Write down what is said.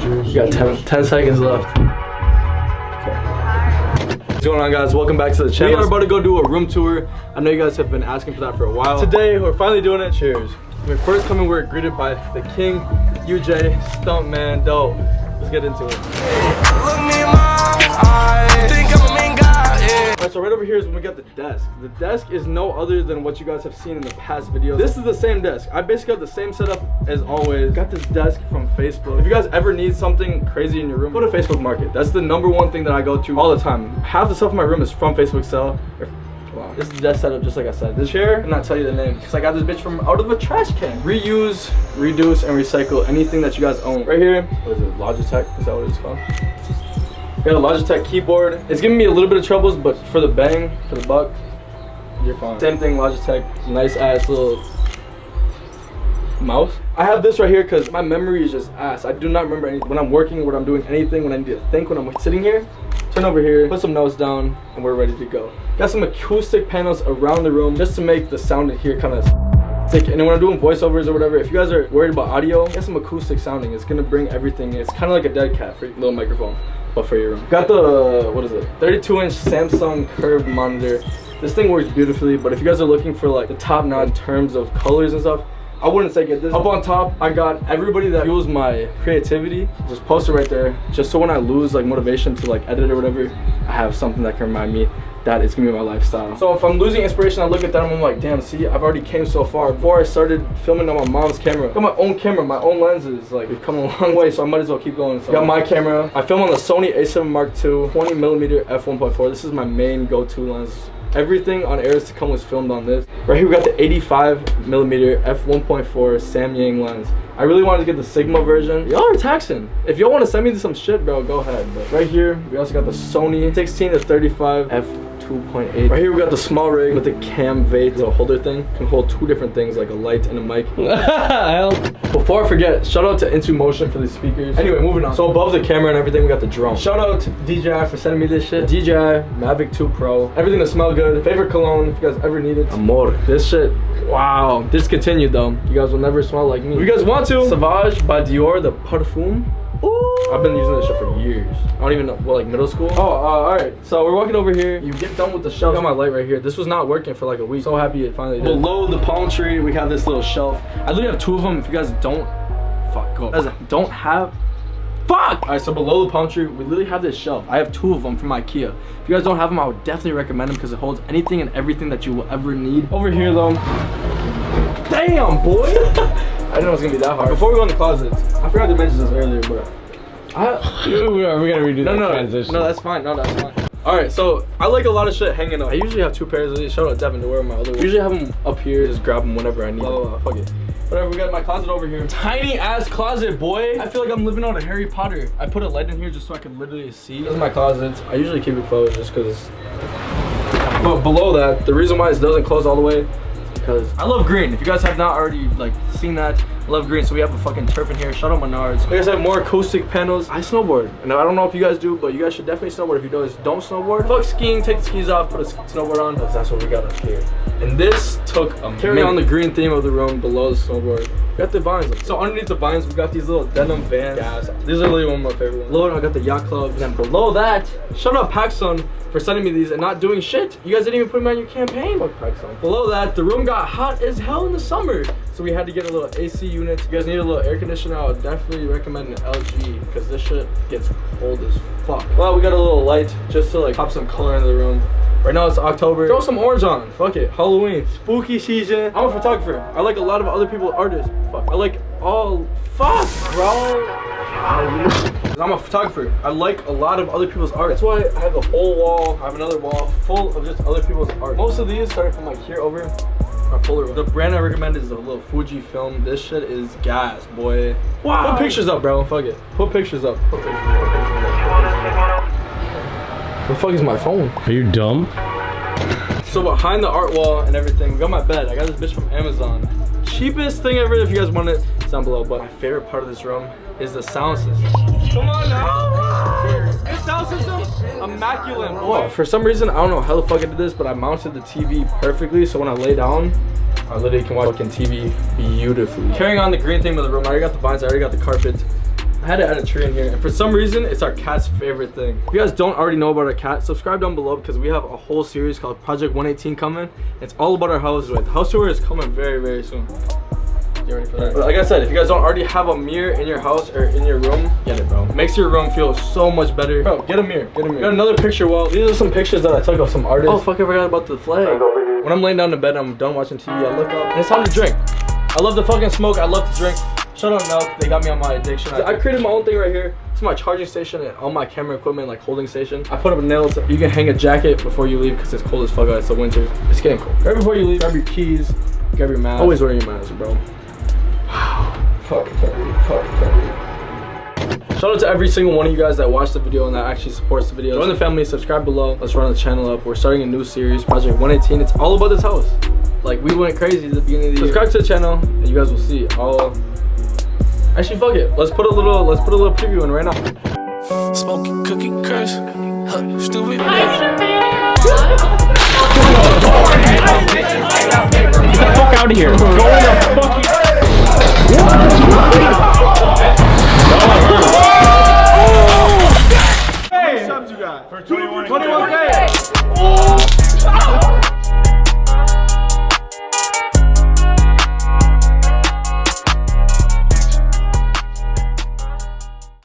You got 10 seconds left. What's going on, guys? Welcome back to the channel. We are about to go do a room tour. I know you guys have been asking for that for a while. Today, we're finally doing it. Cheers. When we first come in, we're greeted by the king, UJ, Stuntman, Dope. Let's get into it. Alright, so right over here is when we got the desk. The desk is no other than what you guys have seen in the past videos. This is the same desk. I basically have the same setup as always. Got this desk from Facebook. If you guys ever need something crazy in your room, go to Facebook Market. That's the #1 thing that I go to all the time. Half the stuff in my room is from Facebook sell. Wow. This is the desk setup, just like I said. This chair, I'm not tell you the name because I got this bitch from out of a trash can. Reuse, reduce, and recycle anything that you guys own. Right here, what is it? Logitech? Is that what it's called? Got a Logitech keyboard. It's giving me a little bit of troubles, but for the bang, for the buck, you're fine. Same thing, Logitech. Nice ass little mouse. I have this right here because my memory is just ass. I do not remember anything. When I'm working, when I'm doing anything, when I need to think, when I'm sitting here, turn over here, put some notes down, and we're ready to go. Got some acoustic panels around the room just to make the sound in here kind of thick. And then when I'm doing voiceovers or whatever, if you guys are worried about audio, get some acoustic sounding. It's gonna bring everything. It's kind of like a dead cat for your little microphone, but for your room. Got the, what is it, 32-inch Samsung curved monitor. This thing works beautifully, but if you guys are looking for like the top notch in terms of colors and stuff, I wouldn't say get this. Up on top, I got everybody that fuels my creativity. Just post it right there, just so when I lose like motivation to like edit or whatever, I have something that can remind me that it's gonna be my lifestyle. So if I'm losing inspiration, I look at that and I'm like, damn, see, I've already came so far. Before I started filming on my mom's camera, I got my own camera, my own lenses. Like, we've come a long way, so I might as well keep going. So I got my camera. I film on the Sony A7 Mark II, 20mm f1.4. This is my main go-to lens. Everything on Airs to come was filmed on this. Right here we got the 85mm f1.4 Samyang lens. I really wanted to get the Sigma version. Y'all are taxing. If y'all want to send me some shit, bro, go ahead. But right here, we also got the Sony 16-35 f2.8. Right here we got the small rig with the cam vate, the holder thing. Can hold 2 different things like a light and a mic. Before I forget, shout out to Into Motion for these speakers. Anyway, moving on. So above the camera and everything, we got the drone. Shout out to DJI for sending me this shit. DJI Mavic 2 Pro. Everything that smells good. Favorite cologne if you guys ever need it. Amor. This shit, wow. Discontinued though. You guys will never smell like me. If you guys want to, Sauvage by Dior, the Parfum. Ooh. I've been using this shit for years. I don't even know, what, like middle school? Oh, all right. So we're walking over here. You get done with the shelf. I got my light right here. This was not working for like a week. So happy it finally did. Below the palm tree, we have this little shelf. I literally have 2 of them. If you guys don't, fuck! Alright, so below the palm tree, we literally have this shelf. I have 2 of them from IKEA. If you guys don't have them, I would definitely recommend them because it holds anything and everything that you will ever need. Over here though, damn boy! I didn't know it was gonna be that hard. Before we go in the closets, I forgot to mention this earlier, but we gotta redo that transition. No, that's fine. No, that's fine. Alright, so I like a lot of shit hanging up. I usually have 2 pairs of these. Shout out Devin to wear my other one. I usually have them up here, just grab them whenever I need them. Fuck it. Whatever, we got my closet over here. Tiny ass closet, boy. I feel like I'm living out of Harry Potter. I put a light in here just so I can literally see. This is my closet. I usually keep it closed just because. But below that, the reason why it doesn't close all the way is because I love green. If you guys have not already like seen that, I love green. So we have a fucking turf in here. Shout out Menards. Like I said, more acoustic panels. I snowboard. And I don't know if you guys do, but you guys should definitely snowboard. If you guys don't snowboard, fuck skiing, take the skis off, put a snowboard on. Because that's what we got up here. And this took a carry on the green theme of the room below the snowboard. We got the vines. So underneath the vines, we got these little denim Vans. Gas. These are really one of my favorite ones. Below it, I got the yacht clubs. And then below that, shout out PacSun for sending me these and not doing shit. You guys didn't even put them on your campaign. Fuck PacSun. Below that, the room got hot as hell in the summer. So we had to get a little AC unit. If you guys need a little air conditioner, I would definitely recommend an LG because this shit gets cold as fuck. Well, we got a little light just to like pop some color into the room. Right now it's October. Throw some orange on. Fuck it. Halloween. Spooky season. I'm a photographer. I like a lot of other people's artists. Fuck. I like all. Fuck, bro. I'm a photographer. I like a lot of other people's art. That's why I have a whole wall. I have another wall full of just other people's art. Most of these started from like here over. The brand I recommend is the little Fuji film. This shit is gas, boy. Wow. Put pictures up, bro. Fuck it. Put pictures up. Put pictures up. Where the fuck is my phone? Are you dumb? So behind the art wall and everything, we got my bed. I got this bitch from Amazon. Cheapest thing ever. If you guys want it, it's down below. But my favorite part of this room is the sound system. Come on now. This sound system, immaculate. Oh, for some reason, I don't know how the fuck I did this, but I mounted the TV perfectly. So when I lay down, I literally can watch fucking TV beautifully. Carrying on the green theme of the room, I already got the vines, I already got the carpet. I had to add a tree in here, and for some reason, it's our cat's favorite thing. If you guys don't already know about our cat, subscribe down below because we have a whole series called Project 118 coming. It's all about our house. The house tour is coming very, very soon. Get ready for that. But like I said, if you guys don't already have a mirror in your house or in your room, get it, bro. Makes your room feel so much better. Bro, get a mirror, get a mirror. Got another picture wall. These are some pictures that I took of some artists. Oh, fuck, I forgot about the flag. When I'm laying down in bed, I'm done watching TV, I look up, and it's time to drink. I love to fucking smoke, I love to drink. Shout out Milk, they got me on my addiction. I created my own thing right here. It's my charging station and all my camera equipment, like holding station. I put up nails. You can hang a jacket before you leave because it's cold as fuck out. It's the winter. It's getting cold. Right before you leave, grab your keys, grab your mask. Always wear your mask, bro. Fuck. Shout out to every single one of you guys that watched the video and that actually supports the video. Join the family, subscribe below. Let's run the channel up. We're starting a new series, Project 118. It's all about this house. Like, we went crazy at the beginning of the year. Subscribe to the channel and you guys will see all. Actually, fuck it. Let's put a little preview in right now. Smoking, cooking, curse. Stupid. Get the fuck out of here. Go